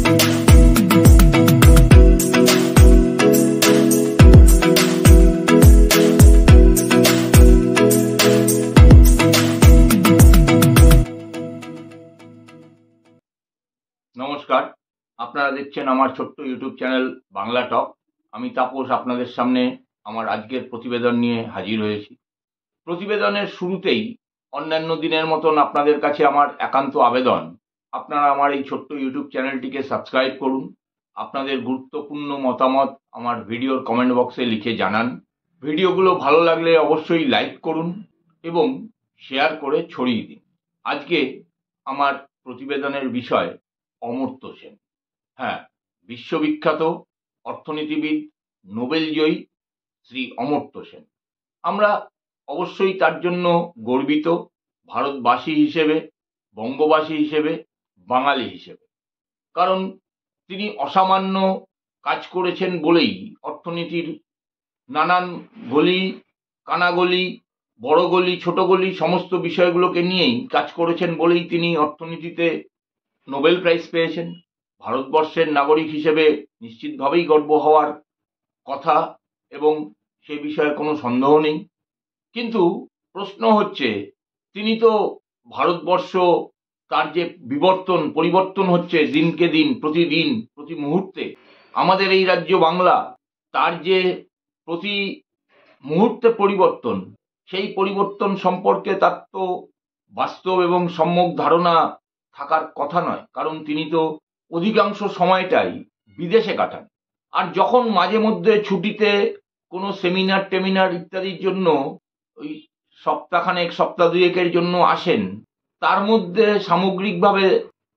নমস্কার, আপনারা দেখছেন আমার ছোট্ট ইউটিউব চ্যানেল বাংলা টক। আমি তাপস আপনাদের সামনে আমার আজকের প্রতিবেদন নিয়ে হাজির হয়েছি। প্রতিবেদনের শুরুতেই অন্যান্য দিনের মতন আপনাদের কাছে আমার একান্ত আবেদন, আপনারা আমার এই ছোট্ট ইউটিউব চ্যানেলটিকে সাবস্ক্রাইব করুন। আপনাদের গুরুত্বপূর্ণ মতামত আমার ভিডিওর কমেন্ট বক্সে লিখে জানান। ভিডিওগুলো ভালো লাগলে অবশ্যই লাইক করুন এবং শেয়ার করে ছড়িয়ে দিন। আজকে আমার প্রতিবেদনের বিষয় অমর্ত্য সেন। হ্যাঁ, বিশ্ববিখ্যাত অর্থনীতিবিদ, নোবেল জয়ী শ্রী অমর্ত্য সেন। আমরা অবশ্যই তার জন্য গর্বিত, ভারতবাসী হিসেবে, বঙ্গবাসী হিসেবে, বাঙালি হিসেবে। কারণ তিনি অসামান্য কাজ করেছেন বলেই অর্থনীতির নানান গলি কানাগলি, বড় গলি ছোট গলি সমস্ত বিষয়গুলোকে নিয়েই কাজ করেছেন বলেই তিনি অর্থনীতিতে নোবেল প্রাইজ পেয়েছেন। ভারতবর্ষের নাগরিক হিসেবে নিশ্চিতভাবেই গর্ব হওয়ার কথা এবং সে বিষয়ে কোনো সন্দেহ নেই। কিন্তু প্রশ্ন হচ্ছে, তিনি তো ভারতবর্ষ, তার যে পরিবর্তন হচ্ছে দিনকে দিন, প্রতিদিন, প্রতি মুহূর্তে, আমাদের এই রাজ্য বাংলা, তার যে প্রতি মুহূর্তে পরিবর্তন, সেই পরিবর্তন সম্পর্কে তার তো বাস্তব এবং সম্যক ধারণা থাকার কথা নয়। কারণ তিনি তো অধিকাংশ সময়টাই বিদেশে কাটান। আর যখন মাঝে মধ্যে ছুটিতে কোনো সেমিনার টেমিনার ইত্যাদির জন্য ওই সপ্তাহ দুয়েকের জন্য আসেন, তার মধ্যে সামগ্রিকভাবে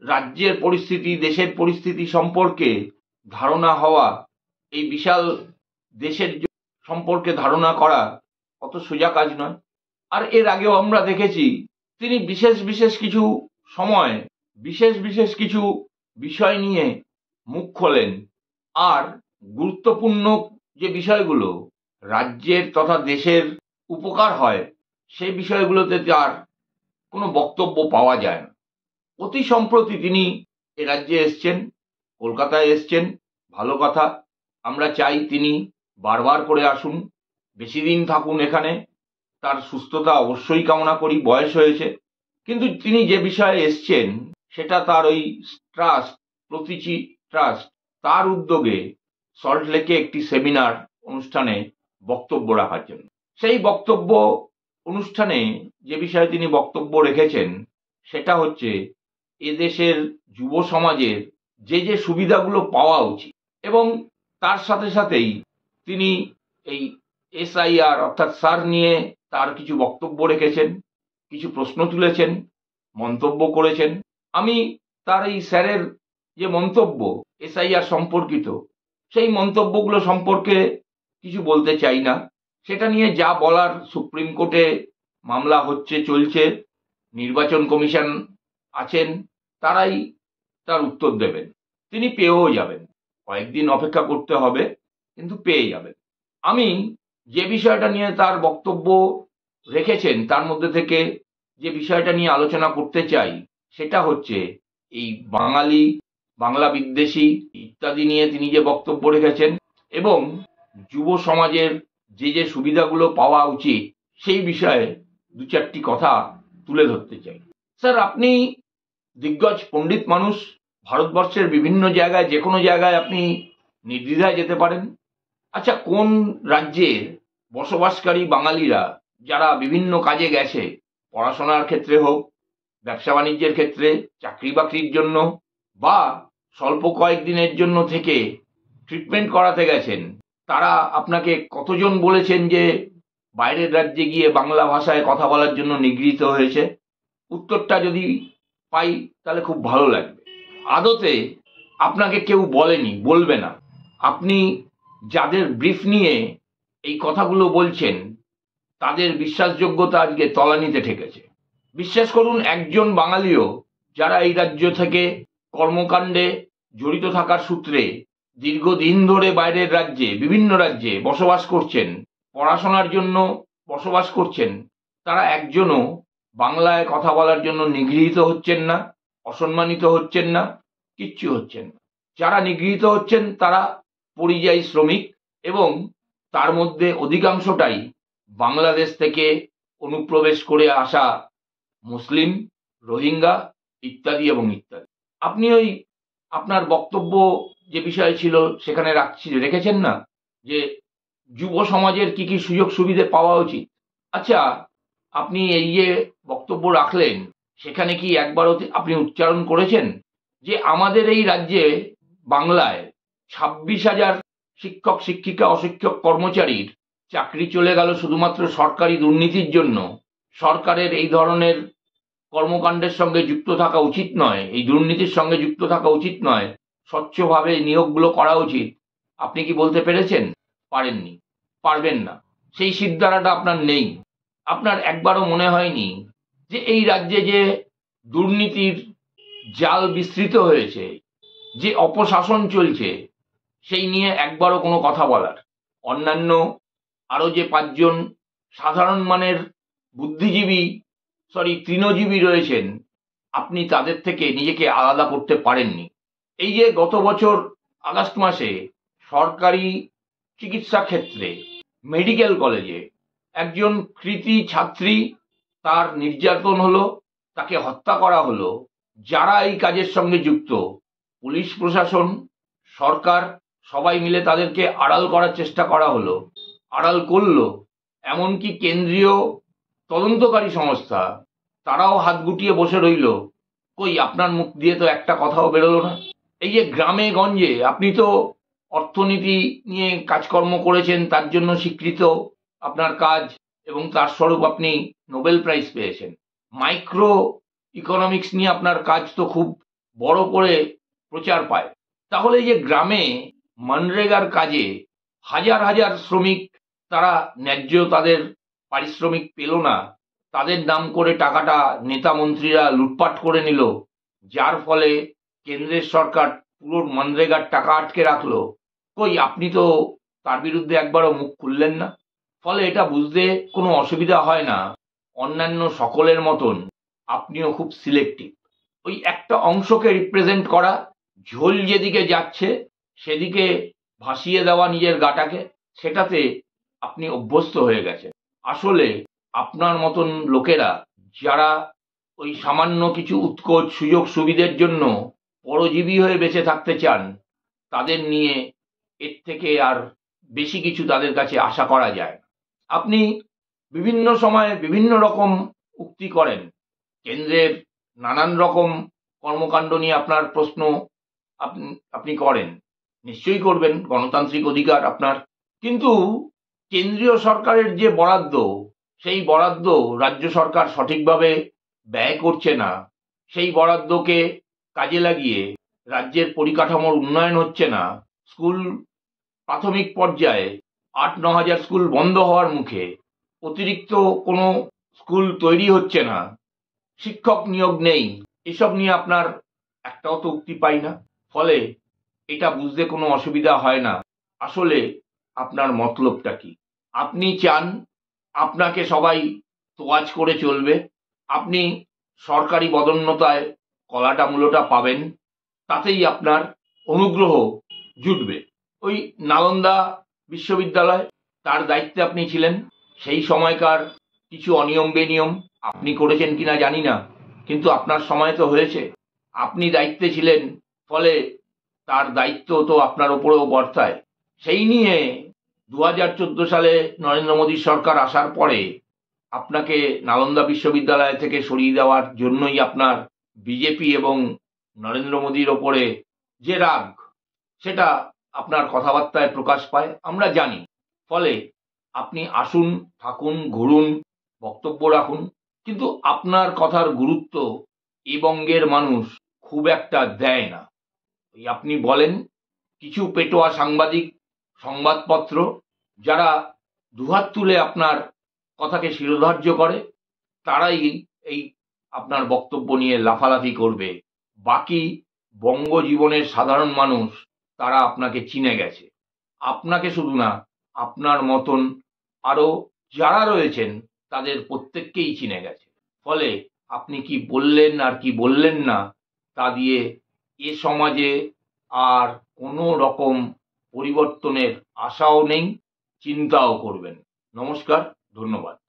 রাজ্যের পরিস্থিতি, দেশের পরিস্থিতি সম্পর্কে ধারণা হওয়া, এই বিশাল দেশের সম্পর্কে ধারণা করা অত সোজা কাজ নয়। আর এর আগেও আমরা দেখেছি তিনি বিশেষ কিছু সময় বিশেষ কিছু বিষয় নিয়ে মুখ খোলেন, আর গুরুত্বপূর্ণ যে বিষয়গুলো রাজ্যের তথা দেশের উপকার হয় সেই বিষয়গুলোতে তার কোনো বক্তব্য পাওয়া যায় না। অতি সম্প্রতি তিনি এ রাজ্যে এসছেন, কলকাতায় এসছেন, ভালো কথা। আমরা চাই তিনি বারবার করে আসুন, বেশি দিন থাকুন এখানে, তার সুস্থতা অবশ্যই কামনা করি, বয়স হয়েছে। কিন্তু তিনি যে বিষয়ে এসছেন সেটা তার ওই ট্রাস্ট, প্রতীচি ট্রাস্ট, তার উদ্যোগে সল্টলেকে একটি সেমিনার অনুষ্ঠানে বক্তব্য রাখার জন্য। সেই বক্তব্য অনুষ্ঠানে যে বিষয়ে তিনি বক্তব্য রেখেছেন সেটা হচ্ছে এদেশের যুব সমাজের যে সুবিধাগুলো পাওয়া উচিত, এবং তার সাথে সাথেই তিনি এই SIR অর্থাৎ সার নিয়ে তার কিছু বক্তব্য রেখেছেন, কিছু প্রশ্ন তুলেছেন, মন্তব্য করেছেন। আমি তার এই স্যারের যে মন্তব্য SIR সম্পর্কিত, সেই মন্তব্যগুলো সম্পর্কে কিছু বলতে চাই না। সেটা নিয়ে যা বলার, সুপ্রিম কোর্টে মামলা চলছে, নির্বাচন কমিশন আছেন, তারাই তার উত্তর দেবেন। তিনি পেয়েও যাবেন, কয়েকদিন অপেক্ষা করতে হবে, কিন্তু পেয়ে যাবেন। আমি যে বিষয়টা নিয়ে তার বক্তব্য রেখেছেন তার মধ্যে থেকে যে বিষয়টা নিয়ে আলোচনা করতে চাই সেটা হচ্ছে এই বাংলা বিদ্বেষী ইত্যাদি নিয়ে তিনি যে বক্তব্য রেখেছেন, এবং যুব সমাজের যে সুবিধাগুলো পাওয়া উচিত সেই বিষয়ে দু চারটি কথা তুলে ধরতে চাই। স্যার, আপনি দিগ্গজ পণ্ডিত মানুষ, ভারতবর্ষের বিভিন্ন জায়গায়, যে কোনো জায়গায় আপনি নির্দ্বিধায় যেতে পারেন। আচ্ছা, কোন রাজ্যের বসবাসকারী বাঙালিরা যারা বিভিন্ন কাজে গেছে, পড়াশোনার ক্ষেত্রে হোক, ব্যবসা বাণিজ্যের ক্ষেত্রে, চাকরি বাকরির জন্য, বা স্বল্প কয়েকদিনের জন্য থেকে ট্রিটমেন্ট করাতে গেছেন, তারা আপনাকে কতজন বলেছেন যে বাইরের রাজ্যে গিয়ে বাংলা ভাষায় কথা বলার জন্য নিগৃহীত হয়েছে? উত্তরটা যদি পাই তাহলে খুব ভালো লাগবে। আদতে আপনাকে কেউ বলেনি, বলবে না। আপনি যাদের ব্রিফ নিয়ে এই কথাগুলো বলছেন তাদের বিশ্বাসযোগ্যতা আজকে তলানিতে ঠেকেছে। বিশ্বাস করুন, একজন বাঙালিও যারা এই রাজ্য থেকে কর্মকাণ্ডে জড়িত থাকার সূত্রে দীর্ঘদিন ধরে বাইরের রাজ্যে, বিভিন্ন রাজ্যে বসবাস করছেন, পড়াশোনার জন্য বসবাস করছেন, তারা একজনও বাংলায় কথা বলার জন্য নিগৃহীত হচ্ছেন না, অসম্মানিত হচ্ছেন না, কিচ্ছু হচ্ছেন না। যারা নিগৃহীত হচ্ছেন তারা পরিযায়ী শ্রমিক, এবং তার মধ্যে অধিকাংশটাই বাংলাদেশ থেকে অনুপ্রবেশ করে আসা মুসলিম, রোহিঙ্গা ইত্যাদি এবং ইত্যাদি। আপনি ওই আপনার বক্তব্য যে বিষয় ছিল সেখানে রেখেছেন না, যে যুব সমাজের কি কি সুযোগ সুবিধে পাওয়া উচিত। আচ্ছা, আপনি এই যে বক্তব্য রাখলেন সেখানে কি একবারও আপনি উচ্চারণ করেছেন যে আমাদের এই রাজ্যে বাংলায় 26,000 শিক্ষক, শিক্ষিকা, অশিক্ষক কর্মচারীর চাকরি চলে গেল শুধুমাত্র সরকারি দুর্নীতির জন্য? সরকারের এই ধরনের কর্মকাণ্ডের সঙ্গে যুক্ত থাকা উচিত নয়, এই দুর্নীতির সঙ্গে যুক্ত থাকা উচিত নয়, স্বচ্ছভাবে নিয়োগগুলো করা উচিত। আপনি কি বলতে পেরেছেন? পারেননি, পারবেন না। সেই সিদ্ধারাটা আপনার নেই। আপনার একবারও মনে হয়নি যে এই রাজ্যে যে দুর্নীতির জাল বিস্তৃত হয়েছে, যে অপশাসন চলছে, সেই নিয়ে একবারও কোনো কথা বলার? অন্যান্য আরো যে 5জন সাধারণ মানের বুদ্ধিজীবী, তৃণজীবী রয়েছেন, আপনি তাদের থেকে নিজেকে আলাদা করতে পারেননি। এই যে গত বছর আগস্ট মাসে সরকারি চিকিৎসা ক্ষেত্রে মেডিকেল কলেজে একজন কৃতী ছাত্রী, তার নির্যাতন হলো, তাকে হত্যা করা হলো, যারা এই কাজের সঙ্গে যুক্ত, পুলিশ প্রশাসন, সরকার সবাই মিলে তাদেরকে আড়াল করার চেষ্টা করা হলো, আড়াল করলো। এমনকি কেন্দ্রীয় তদন্তকারী সংস্থা তারাও হাত গুটিয়ে বসে রইল। কই, আপনার মুখ দিয়ে তো একটা কথাও বেরোলো না। এই যে গ্রামে গঞ্জে আপনি তো অর্থনীতি নিয়ে কাজকর্ম করেছেন, তার জন্য স্বীকৃত আপনার কাজ, এবং তার স্বরূপ আপনি নোবেল প্রাইজ পেয়েছেন। মাইক্রো ইকোনমিক্স নিয়ে আপনার কাজ তো খুব বড় করে প্রচার পায়। তাহলে এই যে গ্রামে মনরেগার কাজে হাজার হাজার শ্রমিক তারা ন্যায্য তাদের পারিশ্রমিক পেল না, তাদের নাম করে টাকাটা নেতা মন্ত্রীরা লুটপাট করে নিল, যার ফলে কেন্দ্রের সরকার পুরো মনরেগার টাকা আটকে রাখলো। কই, আপনি তো তার বিরুদ্ধে একবারও মুখ খুললেন না। ফলে এটা বুঝতে কোনো অসুবিধা হয় না, অন্যান্য সকলের মতন আপনিও খুব সিলেক্টিভ। ওই একটা অংশকে রিপ্রেজেন্ট করা, ঝোল যেদিকে যাচ্ছে সেদিকে ভাসিয়ে দেওয়া নিজের গাটাকে, সেটাতে আপনি অভ্যস্ত হয়ে গেছেন। আসলে আপনার মতন লোকেরা যারা ওই সামান্য কিছু উৎকোচ সুযোগ সুবিধের জন্য পরজীবী হয়ে বেঁচে থাকতে চান, তাদের নিয়ে এর থেকে আর বেশি কিছু তাদের কাছে আশা করা যায় না। আপনি বিভিন্ন সময়ে বিভিন্ন রকম উক্তি করেন, কেন্দ্রের নানান রকম কর্মকাণ্ড নিয়ে আপনার প্রশ্ন আপনি করেন, নিশ্চয়ই করবেন, গণতান্ত্রিক অধিকার আপনার। কিন্তু কেন্দ্রীয় সরকারের যে বরাদ্দ, সেই বরাদ্দ রাজ্য সরকার সঠিকভাবে ব্যয় করছে না। সেই বরাদ্দকে কাজে লাগিয়ে রাজ্যের পরিকাঠামোর উন্নয়ন হচ্ছে না। স্কুল প্রাথমিক পর্যায়ে 8-9 হাজার স্কুল বন্ধ হওয়ার মুখে, অতিরিক্ত কোনো স্কুল তৈরি হচ্ছে না, শিক্ষক নিয়োগ নেই, এসব নিয়ে আপনার একটাও তো উক্তি পাই না। ফলে এটা বুঝতে কোনো অসুবিধা হয় না আসলে আপনার মতলবটা কি। আপনি চান আপনাকে সবাই তোয়াজ করে চলবে, আপনি সরকারি পদোন্নতায় কলাটা মূলটা পাবেন, তাতেই আপনার অনুগ্রহ জুটবে। ওই নালন্দা বিশ্ববিদ্যালয়, তার দায়িত্বে আপনি ছিলেন, সেই সময়কার কিছু অনিয়ম বেনিয়ম আপনি করেছেন কিনা জানি না, কিন্তু আপনার সময় তো হয়েছে, আপনি দায়িত্বে ছিলেন, ফলে তার দায়িত্ব তো আপনার ওপরেও বর্তায়। সেই নিয়ে 2014 সালে নরেন্দ্র মোদী সরকার আসার পরে আপনাকে নালন্দা বিশ্ববিদ্যালয় থেকে সরিয়ে দেওয়ার জন্যই আপনার বিজেপি এবং নরেন্দ্র মোদীর ওপরে যে রাগ, সেটা আপনার কথাবার্তায় প্রকাশ পায়, আমরা জানি। ফলে আপনি আসুন, থাকুন, ঘুরুন, বক্তব্য রাখুন, কিন্তু আপনার কথার গুরুত্ব এই বঙ্গের মানুষ খুব একটা দেয় না। আপনি বলেন, কিছু পেটোয়া সাংবাদিক, সংবাদপত্র যারা দুহাত তুলে আপনার কথাকে শিরোধার্য করে, তারাই এই আপনার বক্তব্য নিয়ে লাফালাফি করবে। বাকি বঙ্গজীবনের সাধারণ মানুষ তারা আপনাকে চিনে গেছে। আপনাকে শুধু না, আপনার মতন আরো যারা রয়েছেন তাদের প্রত্যেককেই চিনে গেছে। ফলে আপনি কি বললেন আর কি বললেন না, তা দিয়ে এ সমাজে আর কোনো রকম পরিবর্তনের আশাও নেই, চিন্তাও করবেন। নমস্কার, ধন্যবাদ।